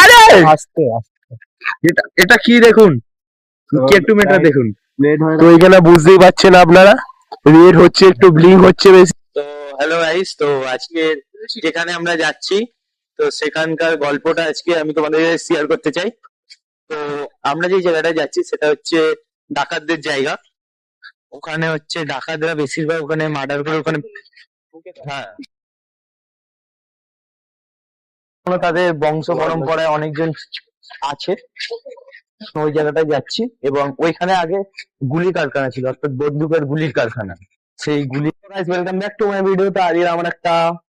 আরে আস্তে আস্তে এটা কি দেখুন, কি একটু মেটা দেখুন। লেট হয়ে তো এখানে বুঝতেই পারছেন আপনারা, রেড হচ্ছে, একটু ব্লিং হচ্ছে বেশি। তো হ্যালো গাইস, তো আজকে যেখানে আমরা যাচ্ছি তো সেখানকার গল্পটা আজকে আমি তোমাদের শেয়ার করতে চাই। তো আমরা যে জায়গাটা যাচ্ছি সেটা হচ্ছে ডাকাতদের জায়গা। ওখানে হচ্ছে ডাকাতরা বেশিরভাগ ওখানে মার্ডার করে ওখানে, হ্যাঁ, তাদের বংশ পরম্পরায় অনেকজন আছে। ওই জায়গাটায় যাচ্ছি এবং ওইখানে আগে গুলি কারখানা ছিল, অর্থাৎ বন্দুকের গুলির কারখানা। সেই গুলি। Welcome back to my video. তো আজকে আমরা একটা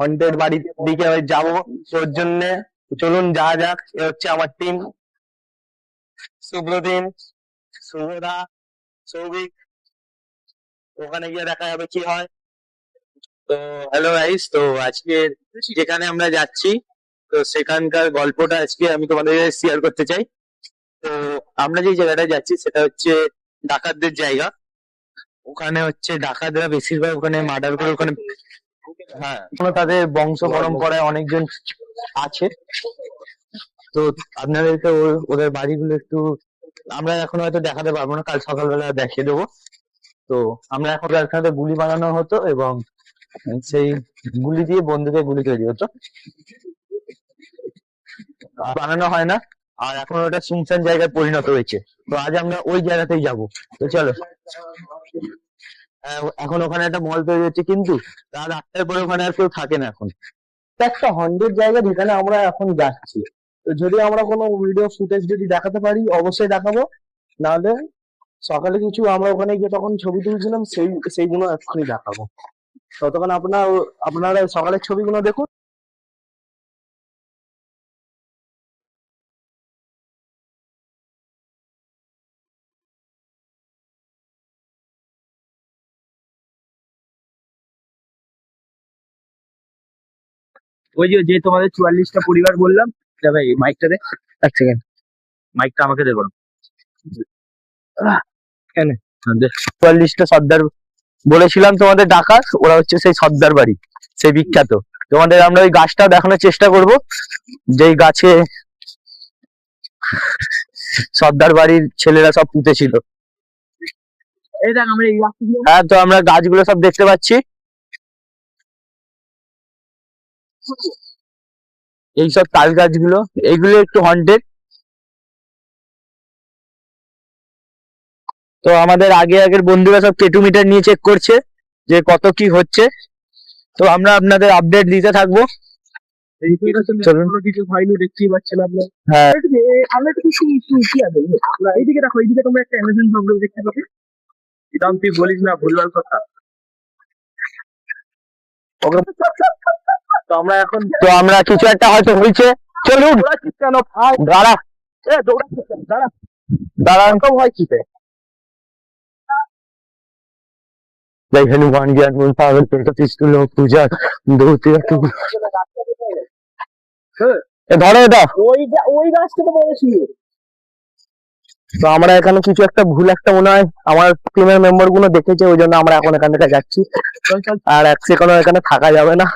হন্টেড বাড়ির দিকে যাবো, তোর জন্য চলুন যাওয়া যাক। এ হচ্ছে আমার টিম, সুব্রতিন, শুভদা, সৌভিক। ওখানে গিয়ে দেখা যাবে কি হয়। তো হ্যালো গাইস, তো আজকে যেখানে আমরা যাচ্ছি তো সেখানকার গল্পটা আজকে আমি তোমাদের শেয়ার করতে চাই। তো আমরা যে জায়গাটায় যাচ্ছি সেটা হচ্ছে ডাকাতদের জায়গা। ওখানে হচ্ছে ডাকাতরা বেশিরভাগ ওখানে মার্ডার করে ওখানে, হ্যাঁ, তাদের বংশ পরম্পরায় অনেকজন আছে। তো আপনাদেরকে ওদের বাড়িগুলো একটু আমরা এখন হয়তো দেখাতে পারবো না, কাল সকালবেলা দেখিয়ে দেবো। তো আমরা এখন একসাথে গুলি বানানো হতো এবং সেই গুলি দিয়ে বন্দুকে গুলি তৈরি হতো, বানানো হয় না। আর এখন ওটা শুনশান জায়গায় পরিণত হয়েছে। তো আজ আমরা ওই জায়গাতেই যাব। তো চলো। এখন ওখানে একটা মল তৈরি হচ্ছে, কিন্তু রাত 8টার পরে ওখানে আর কেউ থাকে না এখন। এটা একটা হন্ডেড জায়গা যেখানে আমরা এখন যাচ্ছি। তো যদি আমরা কোনো ভিডিও ফুটেজ যদি দেখাতে পারি অবশ্যই দেখাবো, নাহলে সকালে কিছু আমরা ওখানে গিয়ে তখন ছবি তুলছিলাম সেইগুলো এক্ষুনি দেখাবো। ততক্ষণ আপনারা সকালের ছবিগুলো দেখুন। ওই যে যে তোমাদের 44টা পরিবার বললাম, ভাই মাইকটা দে। এক সেকেন্ড, মাইকটা আমাকে দেবো। কেন 44টা সর্দার বলেছিলাম তোমাদের ডাকাত, ওরা হচ্ছে সেই সর্দার বাড়ি, সেই বিখ্যাত। তোমাদের আমরা ওই গাছটা দেখানোর চেষ্টা করব, যেই গাছে সর্দার বাড়ির ছেলেরা সব পুঁতেছিল। এই দেখ আমরা এই গাছগুলো, হ্যাঁ, তো আমরা গাছগুলো সব দেখতে পাচ্ছি। এইসব তাল গাছগুলো, এইগুলো একটু হন্টেড। তো আমাদের আগের বন্ধুরা সব কেটুমিটার নিয়ে চেক করছে যে কত কি হচ্ছে। তো আমরা আপনাদের আপডেট দিতে থাকবো। চলুন। কোনো কিছু হয়নি, দেখতেই পাচ্ছেন আপনার। হ্যাঁ, আমরা একটু কি আছে এইদিকে দেখো, এইদিকে তোমরা একটা অ্যামাজন প্রবলেম দেখতে পাবে। এটা তুই বলিস না ভুলভাল কথা। তো আমরা এখন তো আমরা কিছু একটা হয়তো হয়েছে। চলুন। দৌড়াচ্ছিস কেন ভাই? দাঁড়া দৌড়াচ্ছিস কেন? দাঁড়া দাঁড়ান। তো ভয় কিসে? जय हनुमान ज्ञान गुण सागर प्रगति लोक पूजा धोती ধরো এটা। ওই গাছটা তো বলেছিল। তো আমরা এখানে কিছু একটা ভুল একটা মনে হয় আমার টিমের মেম্বার গুলো দেখেছে, ওই জন্য আমরা এখন এখান থেকে যাচ্ছি। আর এক সেকেন্ডও এখানে থাকা যাবে না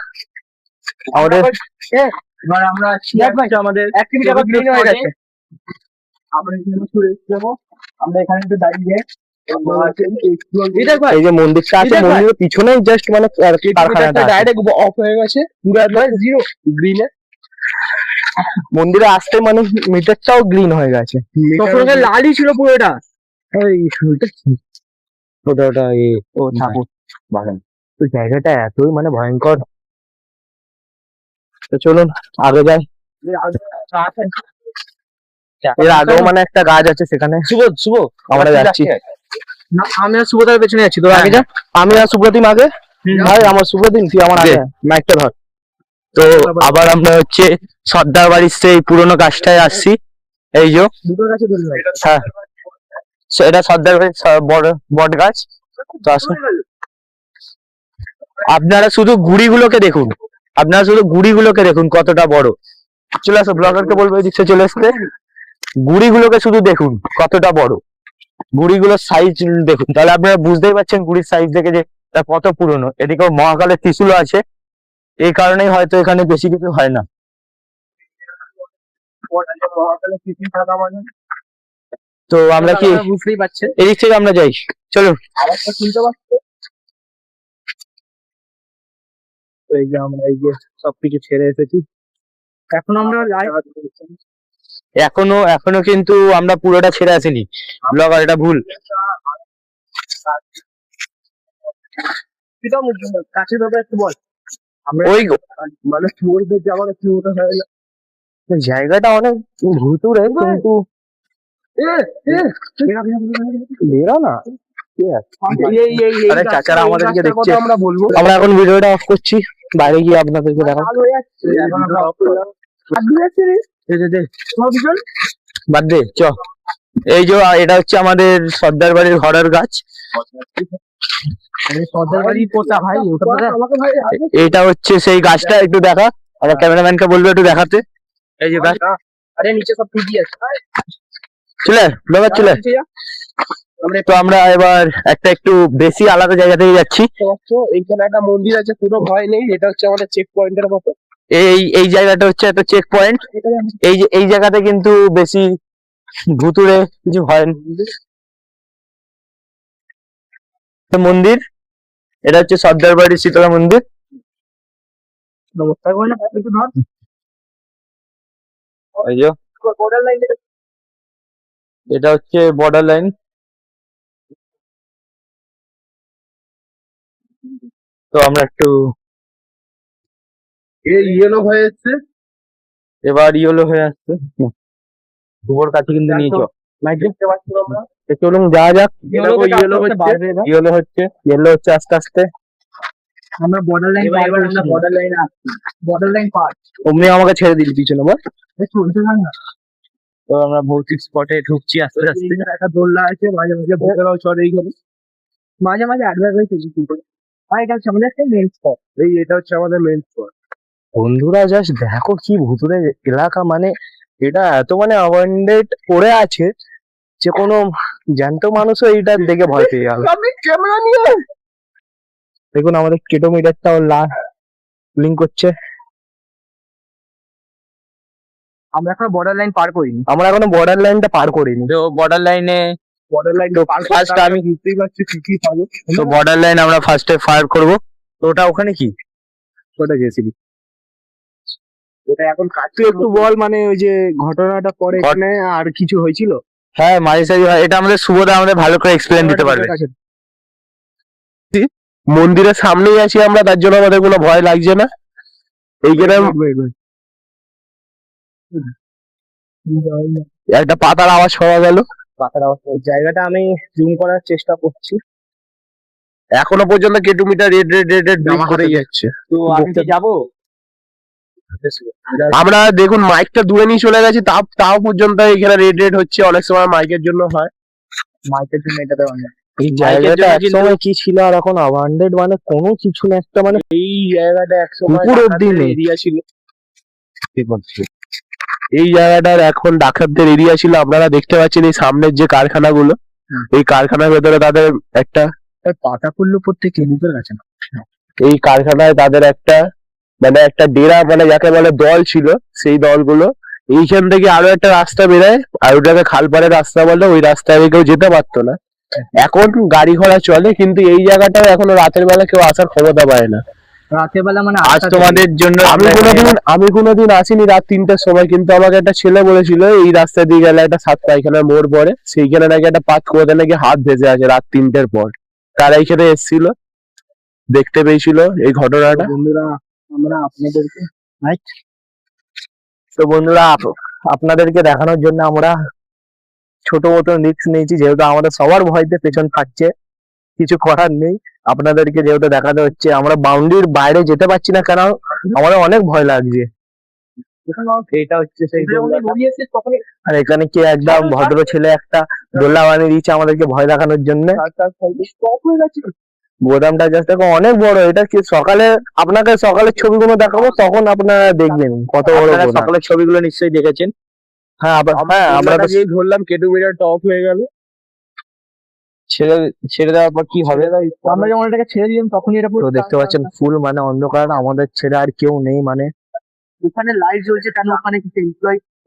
আমাদের। এবার আমরা আমাদের অ্যাক্টিভিটি আবার গ্রিন হয়ে গেছে। আমরা এখানে ঘুরে যাবো। আমরা এখানে একটু দাঁড়িয়ে এই যে মন্দিরটা আছে, মন্দিরের পিছনেই জাস্ট মানে কারখানাটা ডাইরেক্ট অফ হয়ে গেছে, পুরো একবার জিরো গ্রিনে। মন্দিরে আসতে মানে মিটারটাও গ্রিন হয়ে গেছে। তখন লালই ছিল পুরোটা। ওটা ও ঠাকুর বাগান। তো জায়গাটা এতই মানে ভয়ঙ্কর। তো চলুন আগে যাই। এর আগেও মানে একটা গাছ আছে সেখানে। শুভ আমরা যাচ্ছি। না, আমি আর সুবোধার পেছনে যাচ্ছি, তোর আগে যা। আমি আর সুব্রতিম আগে। ভাই আমার সুব্রতিম, তুই আমার আগে মাইকটা ধর। তো আবার আমরা হচ্ছে সর্দার বাড়ির সেই পুরোনো গাছটায় আসছি। এই যে দুটো গাছে ধরবে। হ্যাঁ, এটা সর্দার বাড়ির বট গাছ। তো আসুন, আপনারা শুধু গুড়িগুলোকে দেখুন, আপনারা শুধু গুড়িগুলোকে দেখুন কতটা বড়। চলে আসো, ব্লগারকে বলবো এই দিকটা চলে আসতে। গুড়িগুলোকে শুধু দেখুন কতটা বড়, গুড়িগুলোর সাইজ দেখুন, তাহলে আপনারা বুঝতেই পারছেন গুড়ির সাইজ দেখে যে তা কত পুরনো। এদিকেও মহাকালের ত্রিশূলও আছে, এই কারণেই হয়তো এখানে বেশি কিছু হয় না। তো আমরা কি বুঝতেই পারছেন এদিক থেকে আমরা যাই, চলুন। আরেকটা শুনতে পাচ্ছ তো এই যে আমরা এই যে সবকিছু ছেড়ে এসেছি এখন আমরা এখনো কিন্তু আমরা পুরোটা ছেড়ে আসিনি, ব্লগার, এটা ভুল। কাছের ব্যাপারে একটু বল আমরা ওই মানে চোরদের যাওয়ার একটু ওটা হয় না জায়গাটা অনেক ভুতুরে, কিন্তু বেরো না। আরে চাচারা আমাদেরকে দেখছে, আমরা বলবো আমরা এখন ভিডিওটা অফ করছি, বাইরে গিয়ে আপনাদেরকে দেখাবো। বাদ দে, চ। এই যে এটা হচ্ছে আমাদের সর্দার বাড়ির ঘরের গাছ। সর্দার বাড়ি পোতা ভাই এটা হচ্ছে সেই গাছটা, একটু দেখা, আমার ক্যামেরাম্যানকে বলবো একটু দেখাতে। এই যে গাছ, আরে নিচে সব পিটি আছে চলে ব্লগার চলে। তো আমরা এবার একটা একটু বেশি আলাদা জায়গা থেকে যাচ্ছি। এইখানে একটা মন্দির আছে, কোনো ভয় নেই, এটা হচ্ছে আমাদের চেক পয়েন্টের মতো। এই জায়গাটা হচ্ছে একটা চেক পয়েন্ট। এই জায়গাতে কিন্তু বেশি ভুতুরে কিছু হয় না। মন্দির, এটা হচ্ছে সর্দার বাড়ির শীতলা মন্দির। নমস্কার বলে একটু ধর এই যে বর্ডার লাইন এটা হচ্ছে বর্ডার লাইন। তো আমরা একটু এই ইয়েলো হয়ে যাচ্ছে, এবার ইয়েলো হয়ে আসছে, দুপুর কাছে কিন্তু নিয়ে চল। দেখতে পাচ্ছি আমরা তো চলুন যাওয়া যাক। ইয়েলো ইয়েলো হচ্ছে আস্তে আস্তে। আমরা বর্ডার লাইন এবার আমরা বর্ডার লাইনে আসছি, বর্ডার লাইন পার অমনি আমাকে ছেড়ে দিলি পিছনে, বল। চলতে থাক না। তো আমরা ভৌতিক স্পটে ঢুকছি আস্তে আস্তে। একটা দোলনা আছে, মাঝে মাঝে ভোটেরাও চলে এইখানে, মাঝে মাঝে অ্যাডভার্ট হয়েছে এটা হচ্ছে আমাদের একটা মেন স্পট। এটা হচ্ছে আমাদের মেন স্পট। বন্ধুরা জাস্ট দেখো কি ভুতুরে এলাকা, মানে এটা এত মানে অ্যাবান্ডেড করে আছে যে কোনো জ্যান্ত মানুষও এইটা দেখে ভয় পেয়ে যাবে। ক্যামেরা নিয়ে দেখুন আমাদের কিলোমিটারটাও লিঙ্ক করছে। আমরা এখন বর্ডার লাইন পার করিনি, আমরা এখনো বর্ডার লাইনটা পার করিনি। তো বর্ডার লাইনে ফার্স্ট আমি বুঝতেই পারছি কি পাবো। তো বর্ডার লাইন আমরা ফার্স্টে ফায়ার করব। তো ওটা ওখানে কি, ওটা গেছিলি এটা এখন কাটতে একটু বল, মানে ওই যে ঘটনাটা পরে এখানে আর কিছু হয়েছিল। হ্যাঁ মাঝে সাঝে হয়, এটা আমাদের শুভদা আমাদের ভালো করে এক্সপ্লেন দিতে পারবে। মন্দিরের সামনেই আছি আমরা, তার জন্য আমাদের কোনো ভয় লাগছে না। এইখানে একটা পাতার আওয়াজ পাওয়া গেল, পাতার অবস্থা, জায়গাটা আমি জুম করার চেষ্টা করছি। এখনো পর্যন্ত কিলোমিটার রেড করেই যাচ্ছে। তো আমি কি যাবো? আমরা দেখুন মাইকটা দূরে নিয়ে চলে গেছি, তাও পর্যন্ত এখানে রেড হচ্ছে। অনেক সময় মাইকের জন্য হয়, মাইকের জন্য এটা দেওয়া যায়। এই মাইকের জায়গাটা জন্য একসময় কি ছিল আর এখন অ্যাবান্ডেড, মানে কোনো কিছু না, একটা মানে এই জায়গাটা একসময় পুকুর অব্দি নেই। এরিয়া ছিল। এই জায়গাটার এখন ডাকাতদের এরিয়া ছিল। আপনারা দেখতে পাচ্ছেন এই সামনের যে কারখানাগুলো, এই কারখানার ভেতরে তাদের একটা পাতা পড়লো প্রত্যেকে বুকের কাছে না। এই কারখানায় তাদের একটা মানে একটা ডেরা, মানে যাকে বলে দল ছিল, সেই দলগুলো এইখান থেকে আরো একটা রাস্তা বেরোয়, আর ওটাকে খালপাড়ের রাস্তা বলে, ওই রাস্তায় কেউ যেতে পারতো না। এখন গাড়ি ঘোড়া চলে, কিন্তু এই জায়গাটাও এখনো রাতের বেলা কেউ আসার ক্ষমতা পায় না। রাতের বেলা মানে আজ তোমাদের জন্য আমি কোনোদিন আসিনি রাত 3টার সময়, কিন্তু আমাকে একটা ছেলে বলেছিল এই রাস্তা দিয়ে গেলে একটা 7 পায়খানার মোড় পড়ে, সেইখানে নাকি একটা পাত কোথায় নাকি হাত ভেসে আছে রাত 3টের পর। তারা এইখানে এসেছিল, দেখতে পেয়েছিল এই ঘটনাটা। বন্ধুরা আমরা আপনাদেরকে তো বন্ধুরা আপনাদেরকে দেখানোর জন্য আমরা ছোট মতো রিস্ক নিয়েছি, যেহেতু আমাদের সবার ভয়তে পেছন ফাটছে, কিছু করার নেই। আপনাদেরকে যেহেতু দেখাতে হচ্ছে, আমরা বাউন্ডারির বাইরে যেতে পারছি না, কেন আমাদের অনেক ভয় লাগছে। এটা হচ্ছে সেই আর এখানে কি একদম ভদ্র ছেলে একটা দোল্লা বানিয়ে দিয়েছে আমাদেরকে ভয় দেখানোর জন্য। গোদামটা জাস্ট দেখো অনেক বড়। এটা কি সকালে আপনাকে সকালের ছবিগুলো দেখাবো, তখন আপনারা দেখবেন কত বড়। সকালের ছবিগুলো নিশ্চয়ই দেখেছেন। হ্যাঁ আমরা তো ধরলাম কিলোমিটারটা অফ হয়ে গেল। ছেড়ে দেওয়ার পর কি হবে? আমরা যখন এটাকে ছেড়ে দিলাম তখন এটা তো দেখতে পাচ্ছেন ফুল মানে অন্ধকার, আমাদের ছেড়ে আর কেউ নেই। মানে ওখানে লাইট জ্বলছে কেন? ওখানে কিছু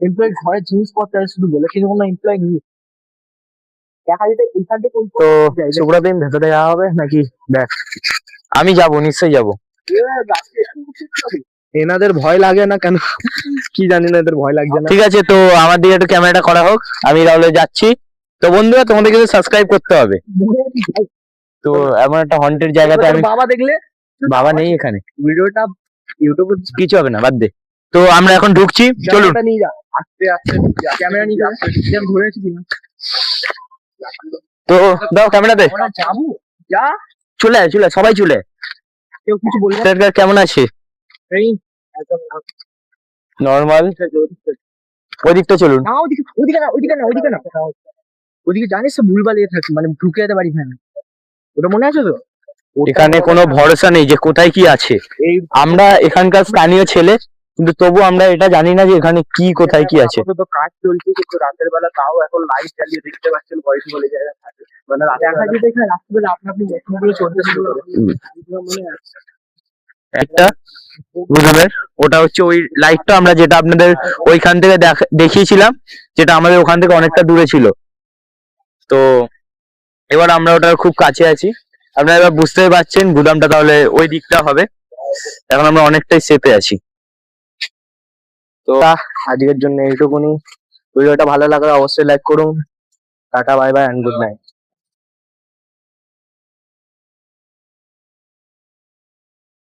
এমপ্লয়ি ঘরের জিনিসপত্র আছে শুধু বলে কিন্তু কোনো এমপ্লয়ি নেই। দেখা যেতে এখান থেকে তো সুব্রতিন ভেতরে যাওয়া হবে নাকি দেখ? আমি যাব, নিশ্চয়ই যাব। এনাদের ভয় লাগে না কেন কি জানি না, এদের ভয় লাগছে না। ঠিক আছে, তো আমার দিকে একটু ক্যামেরাটা করা হোক, আমি তাহলে যাচ্ছি। তো বন্ধুরা, তোমাদের কিন্তু সাবস্ক্রাইব করতে হবে। তো এমন একটা হন্টেড জায়গাতে আমি, বাবা দেখলে বাবা নেই এখানে, ভিডিওটা ইউটিউবে কিছু হবে না, বাদ দে। তো আমরা এখন ঢুকছি, চলুন। ক্যামেরাটা নিয়ে যা, আস্তে আস্তে ক্যামেরা নিয়ে যা, যেমন ধরেছি তো দাও ক্যামেরা দে, আমরা যাবো, যা চলে আয়, চলে আয়, সবাই চলে আয়। কেউ কিছু বলবে না। সরকার কেমন আছে? এই নর্মাল। ওদিকটা চলুন। না ওদিকে ওদিকে না ওদিকে না ওদিকে না ওদিকে জানিস তো ভুলভাল ইয়ে থাকে, মানে ঢুকে যেতে পারি না। ওটা মনে আছে তো? এখানে কোনো ভরসা নেই যে কোথায় কি আছে। এই আমরা এখানকার স্থানীয় ছেলে, কিন্তু তবু আমরা এটা জানি না যে এখানে কি কোথায় কি আছে। আপাতত কাজ চলছে কিন্তু রাতের বেলা তাও এখন লাইট জ্বালিয়ে দেখতে পাচ্ছেন বয়স বলে জায়গা থাকে, মানে দেখা যেতে এখানে রাত্রিবেলা আপনি আপনি মেশিনগুলো চলতে শুরু করে মনে আছে একটা বুঝলেন, ওটা হচ্ছে ওই লাইটটা আমরা যেটা আপনাদের ওইখান থেকে দেখিয়েছিলাম, যেটা আমাদের ওখান থেকে অনেকটা দূরে ছিল। তো এবার আমরা ওটার খুব কাছে আছি, আপনারা এবার বুঝতেই পারছেন গুদামটা তাহলে ওই দিকটা হবে। এখন আমরা অনেকটাই সেফে আছি। তো আজকের জন্য এইটুকুনি। ভিডিওটা ভালো লাগলে অবশ্যই লাইক করুন। Tata, bye bye, and good night.